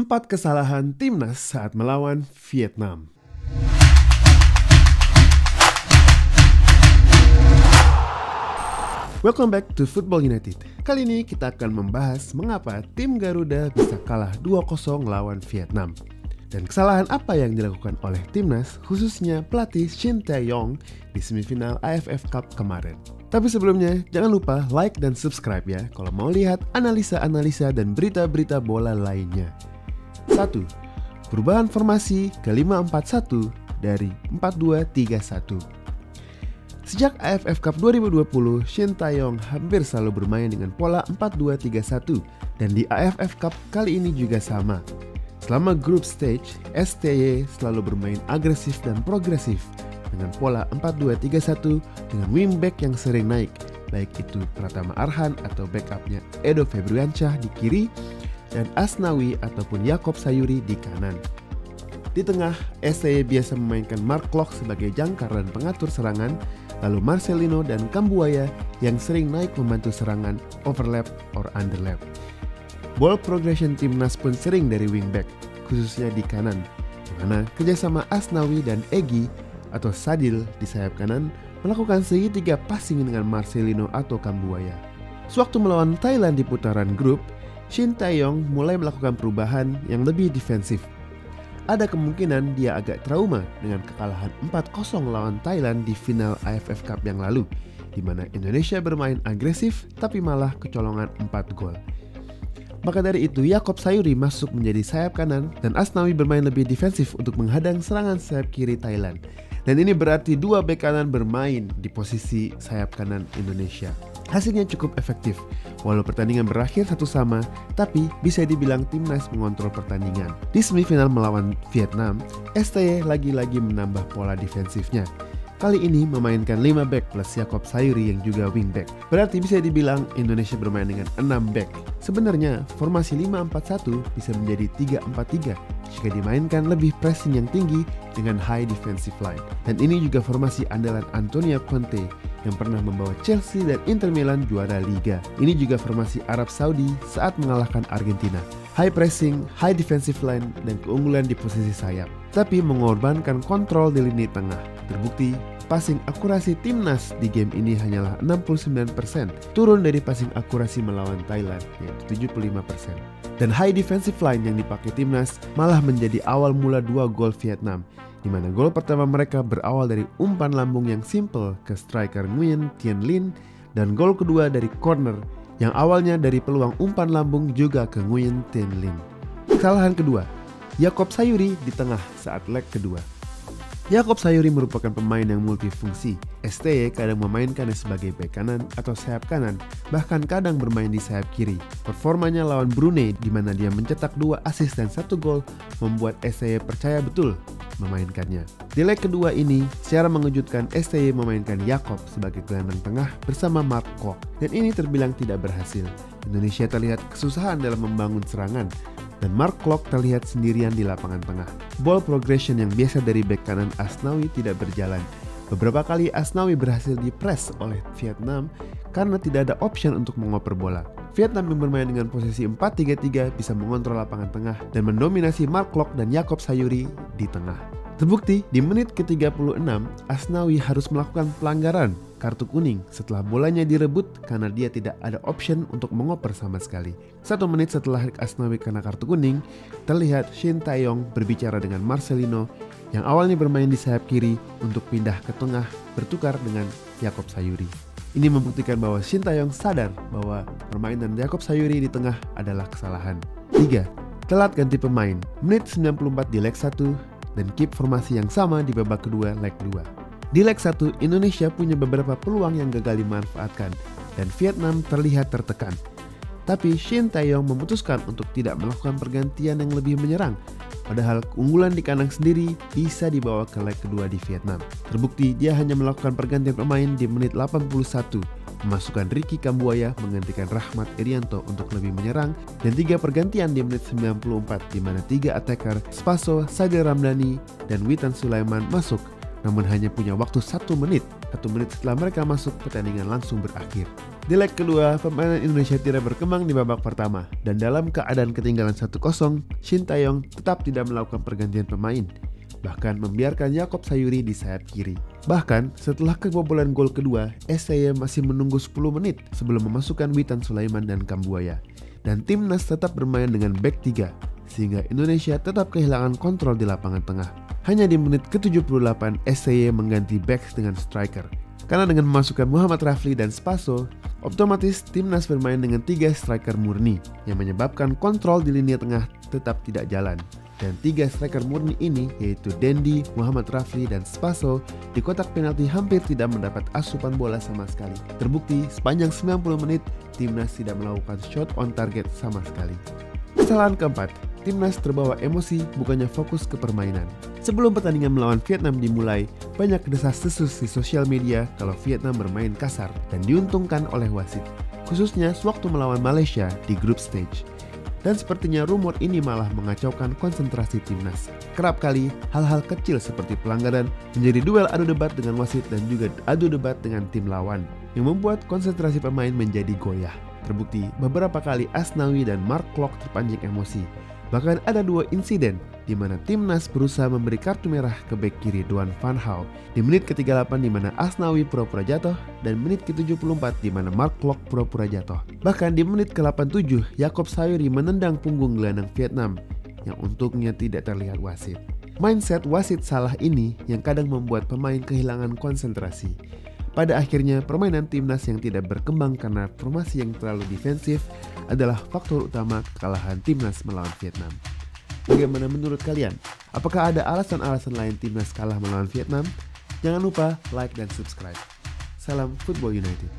4 kesalahan timnas saat melawan Vietnam. Welcome back to Football United. Kali ini kita akan membahas mengapa tim Garuda bisa kalah 2-0 lawan Vietnam. Dan kesalahan apa yang dilakukan oleh timnas, khususnya pelatih Shin Tae-yong di semifinal AFF Cup kemarin. Tapi sebelumnya, jangan lupa like dan subscribe ya kalau mau lihat analisa-analisa dan berita-berita bola lainnya. 1. Perubahan formasi ke 5-4-1 dari 4-2-3-1. Sejak AFF Cup 2020, Shin Tae-yong hampir selalu bermain dengan pola 4-2-3-1 dan di AFF Cup kali ini juga sama. Selama group stage, STY selalu bermain agresif dan progresif dengan pola 4-2-3-1 dengan wingback yang sering naik, baik itu Pratama Arhan atau backupnya Edo Febriansyah di kiri dan Asnawi ataupun Yaakob Sayuri di kanan. Di tengah, STY biasa memainkan Mark Klok sebagai jangkar dan pengatur serangan, lalu Marcelino dan Kambuaya yang sering naik membantu serangan overlap or underlap. Ball progression timnas pun sering dari wingback, khususnya di kanan, di mana kerjasama Asnawi dan Egy atau Sadil di sayap kanan melakukan segitiga passing dengan Marcelino atau Kambuaya. Sewaktu melawan Thailand di putaran grup, Shin Tae-yong mulai melakukan perubahan yang lebih defensif. Ada kemungkinan dia agak trauma dengan kekalahan 4-0 lawan Thailand di final AFF Cup yang lalu, di mana Indonesia bermain agresif tapi malah kecolongan 4 gol. Maka dari itu, Yaakob Sayuri masuk menjadi sayap kanan dan Asnawi bermain lebih defensif untuk menghadang serangan sayap kiri Thailand. Dan ini berarti dua bek kanan bermain di posisi sayap kanan Indonesia. Hasilnya cukup efektif. Walau pertandingan berakhir 1-1, tapi bisa dibilang timnas mengontrol pertandingan. Di semifinal melawan Vietnam, STY lagi-lagi menambah pola defensifnya. Kali ini memainkan 5 back plus Yaakob Sayuri yang juga wingback. Berarti bisa dibilang Indonesia bermain dengan 6 back. Sebenarnya formasi 5-4-1 bisa menjadi 3-4-3 jika dimainkan lebih pressing yang tinggi dengan high defensive line. Dan ini juga formasi andalan Antonio Conte yang pernah membawa Chelsea dan Inter Milan juara Liga. Ini juga formasi Arab Saudi saat mengalahkan Argentina. High pressing, high defensive line, dan keunggulan di posisi sayap. Tapi mengorbankan kontrol di lini tengah. Terbukti, passing akurasi timnas di game ini hanyalah 69%, turun dari passing akurasi melawan Thailand, yaitu 75%. Dan high defensive line yang dipakai timnas malah menjadi awal mula 2 gol Vietnam, di mana gol pertama mereka berawal dari umpan lambung yang simple ke striker Nguyen Tien Linh, dan gol kedua dari corner yang awalnya dari peluang umpan lambung juga ke Nguyen Tien Linh. Kesalahan kedua, Yaakob Sayuri di tengah saat leg kedua. Yaakob Sayuri merupakan pemain yang multifungsi. STY kadang memainkannya sebagai bek kanan atau sayap kanan, bahkan kadang bermain di sayap kiri. Performanya lawan Brunei di mana dia mencetak 2 assist dan 1 gol membuat STY percaya betul memainkannya. Di leg kedua ini, secara mengejutkan STY memainkan Yaakob sebagai gelandang tengah bersama Mark Klok, dan ini terbilang tidak berhasil. Indonesia terlihat kesusahan dalam membangun serangan, dan Mark Klok terlihat sendirian di lapangan tengah. Ball progression yang biasa dari bek kanan Asnawi tidak berjalan. Beberapa kali Asnawi berhasil di-press oleh Vietnam karena tidak ada option untuk mengoper bola. Vietnam yang bermain dengan posisi 4-3-3 bisa mengontrol lapangan tengah dan mendominasi Mark Klok dan Yaakob Sayuri di tengah. Terbukti, di menit ke-36, Asnawi harus melakukan pelanggaran kartu kuning setelah bolanya direbut karena dia tidak ada option untuk mengoper sama sekali. 1 menit setelah Asnawi kena kartu kuning, terlihat Shin Tae-yong berbicara dengan Marcelino yang awalnya bermain di sayap kiri untuk pindah ke tengah bertukar dengan Yaakob Sayuri. Ini membuktikan bahwa Shin Tae-yong sadar bahwa permainan Yaakob Sayuri di tengah adalah kesalahan. 3. Telat ganti pemain. Menit 94 di leg 1 dan keep formasi yang sama di babak kedua leg 2. Di leg 1, Indonesia punya beberapa peluang yang gagal dimanfaatkan dan Vietnam terlihat tertekan. Tapi Shin Tae-yong memutuskan untuk tidak melakukan pergantian yang lebih menyerang, padahal keunggulan di kandang sendiri bisa dibawa ke leg kedua di Vietnam. Terbukti dia hanya melakukan pergantian pemain di menit 81, memasukkan Ricky Kambuaya menggantikan Rahmat Irianto untuk lebih menyerang, dan 3 pergantian di menit 94 di mana 3 attacker Spaso, Sadil Ramdhani, dan Witan Sulaiman masuk, namun hanya punya waktu 1 menit. 1 menit setelah mereka masuk, pertandingan langsung berakhir. Di leg kedua, permainan Indonesia tidak berkembang di babak pertama, dan dalam keadaan ketinggalan 1-0, Shin Taeyong tetap tidak melakukan pergantian pemain, bahkan membiarkan Yaakob Sayuri di sayap kiri. Bahkan, setelah kebobolan gol kedua, SCY masih menunggu 10 menit sebelum memasukkan Witan Sulaiman dan Kambuaya. Dan timnas tetap bermain dengan back 3, sehingga Indonesia tetap kehilangan kontrol di lapangan tengah. Hanya di menit ke-78, SCY mengganti backs dengan striker. Karena dengan memasukkan Muhammad Rafli dan Spaso, otomatis timnas bermain dengan 3 striker murni yang menyebabkan kontrol di lini tengah tetap tidak jalan. Dan 3 striker murni ini yaitu Dendi, Muhammad Rafli, dan Spaso di kotak penalti hampir tidak mendapat asupan bola sama sekali. Terbukti sepanjang 90 menit timnas tidak melakukan shot on target sama sekali. Kesalahan keempat, timnas terbawa emosi bukannya fokus ke permainan. Sebelum pertandingan melawan Vietnam dimulai, banyak desas-desus di sosial media kalau Vietnam bermain kasar dan diuntungkan oleh wasit, khususnya sewaktu melawan Malaysia di group stage. Dan sepertinya rumor ini malah mengacaukan konsentrasi timnas. Kerap kali, hal-hal kecil seperti pelanggaran menjadi duel adu debat dengan wasit dan juga adu debat dengan tim lawan, yang membuat konsentrasi pemain menjadi goyah. Terbukti beberapa kali Asnawi dan Mark Klok terpancing emosi. Bahkan ada 2 insiden di mana timnas berusaha memberi kartu merah ke bek kiri Duan Van Hau di menit ke-38 di mana Asnawi pura-pura jatuh dan menit ke-74 di mana Mark Klok pura-pura jatuh. Bahkan di menit ke-87 Yaakob Sayuri menendang punggung gelandang Vietnam yang untungnya tidak terlihat wasit. Mindset wasit salah ini yang kadang membuat pemain kehilangan konsentrasi. Pada akhirnya, permainan timnas yang tidak berkembang karena formasi yang terlalu defensif adalah faktor utama kekalahan timnas melawan Vietnam. Bagaimana menurut kalian? Apakah ada alasan-alasan lain timnas kalah melawan Vietnam? Jangan lupa like dan subscribe. Salam Football United.